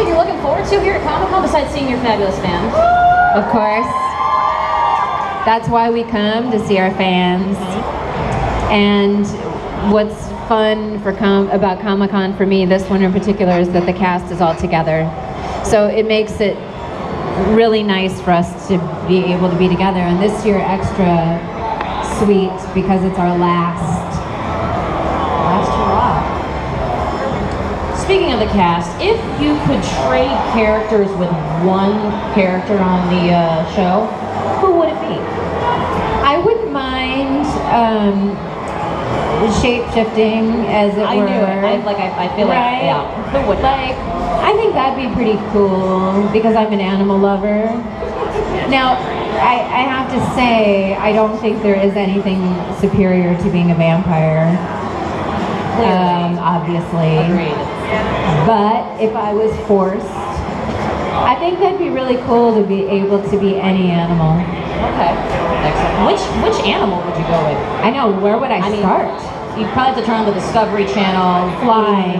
something you're looking forward to here at Comic-Con besides seeing your fabulous fans? Of course. That's why we come, to see our fans. And what's fun about Comic-Con for me, this one in particular, is that the cast is all together. So it makes it really nice for us to be able to be together. And this year extra sweet because it's our last hurrah. Speaking of the cast, if you could trade characters with one character on the show, who would it be? I wouldn't mind shape-shifting, as it were. I knew it. I feel like, right? yeah. Who would? Like, I think that'd be pretty cool because I'm an animal lover. Now, I have to say, I don't think there is anything superior to being a vampire. Obviously. Agreed. But if I was forced, I think that'd be really cool to be able to be any animal. Okay. Excellent. Which animal would you go with? I know, where would I start? You'd probably have to turn on the Discovery Channel. Flying.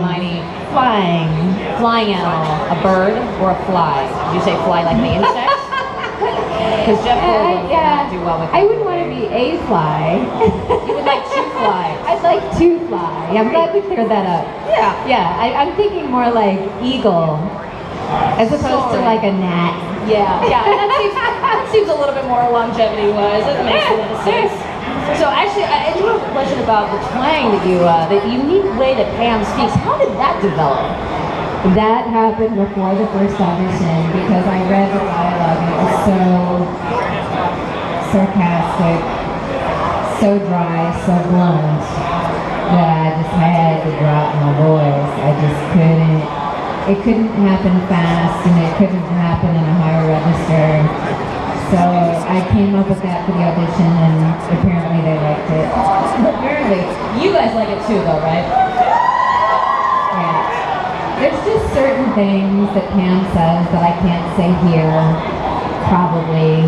Flying animal. A bird or a fly? Did you say fly like the insect? Because Jeff Goldblum would not do well with that. I wouldn't want to be a fly. You would like to fly. I'd like to fly. I'm glad we cleared that up. Yeah. Yeah, I'm thinking more like eagle, as opposed to like a gnat. Yeah. That seems a little bit more longevity-wise. That makes a little sense. So actually, I do have a question about the twang that the unique way that Pam speaks. How did that develop? That happened before the first audition because I read the dialogue and it was so sarcastic, so dry, so blunt that I just had to drop my voice. I just couldn't. It couldn't happen fast and it couldn't happen in a higher register. So I came up with that for the audition and apparently they liked it. Apparently. You guys like it too though, right? Yeah. There's just certain things that Pam says that I can't say here, probably.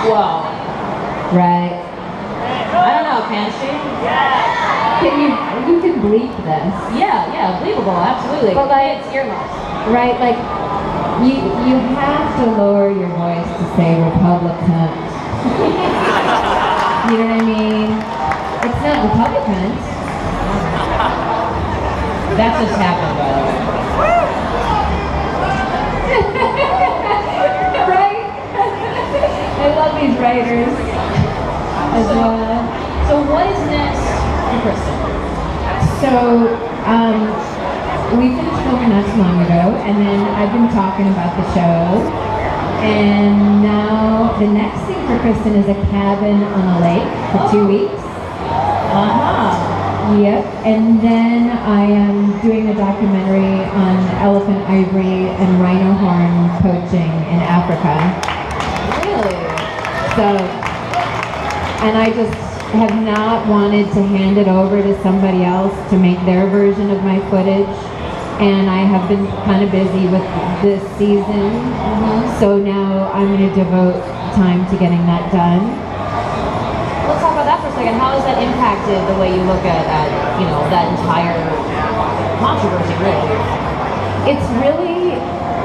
Whoa. Right? I don't know, can she? You can bleep this. Yeah, believable, absolutely. But like, it's earmuffs. right, like, you have to lower your voice to say Republican. You know what I mean? It's not Republican. That just happened, by the way. Right? I love these writers as well. So what is next for Kristan? So, we finished filming not too long ago, and then I've been talking about the show, and now the next thing for Kristan is a cabin on a lake for 2 weeks. Yep, and then I am doing a documentary on elephant ivory and rhino horn poaching in Africa. Really? So, and I just have not wanted to hand it over to somebody else to make their version of my footage. And I have been kind of busy with this season. So now I'm going to devote time to getting that done. Let's talk about that for a second. How has that impacted the way you look at that entire controversy, really? It's really,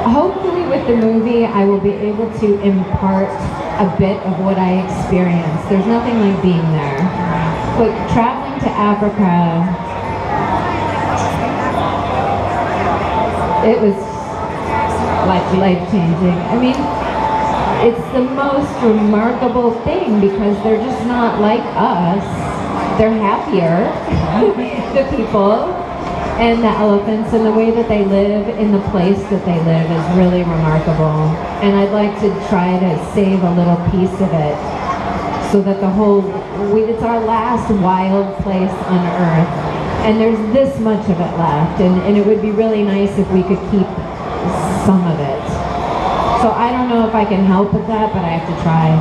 hopefully with the movie, I will be able to impart a bit of what I experienced. There's nothing like being there. But traveling to Africa, it was life-changing. I mean, it's the most remarkable thing because they're just not like us. They're happier, the people, and the elephants, and the way that they live in the place that they live is really remarkable. And I'd like to try to save a little piece of it so that it's our last wild place on Earth. And there's this much of it left, and it would be really nice if we could keep some of it. So I don't know if I can help with that, but I have to try.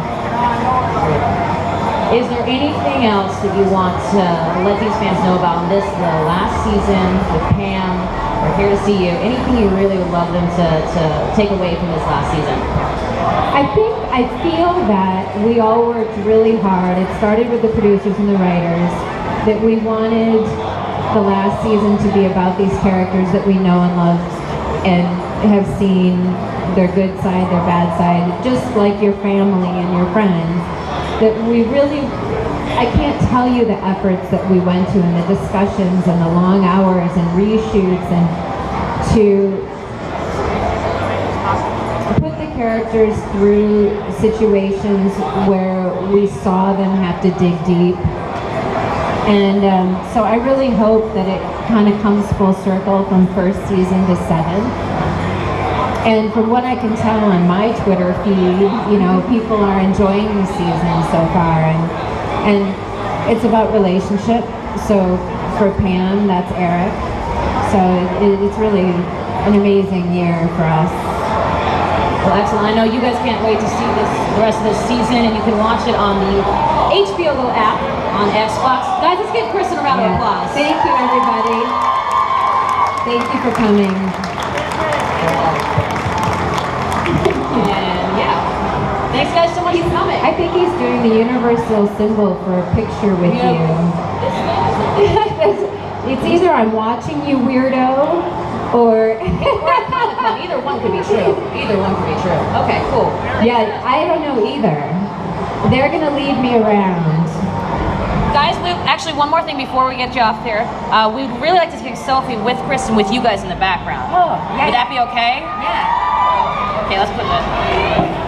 Is there anything else that you want to let these fans know about the last season with Pam? We're here to see you. Anything you really would love them to take away from this last season? I feel that we all worked really hard. It started with the producers and the writers, that we wanted the last season to be about these characters that we know and love, and have seen their good side, their bad side, just like your family and your friends. That we really, I can't tell you the efforts that we went to and the discussions and the long hours and reshoots and to put the characters through situations where we saw them have to dig deep. And so I really hope that it kind of comes full circle from first season to 7. And from what I can tell on my Twitter feed, you know, people are enjoying the season so far, and it's about relationship. So for Pam, that's Eric. So it's really an amazing year for us. Well, excellent. I know you guys can't wait to see the rest of this season, and you can watch it on the HBO Go app on Xbox. Guys, let's give Kristan a round of applause. Thank you, everybody. Thank you for coming. And yeah, thanks guys so much for coming. I think he's doing the universal symbol for a picture with you. It's either I'm watching you, weirdo, or either one could be true. Either one could be true. Okay, cool. Yeah, I don't know either. They're gonna lead me around. Guys, actually one more thing before we get you off here. We'd really like to take a selfie with Kristan with you guys in the background. Oh, yeah. Would that be okay? Yeah. Okay, let's put that.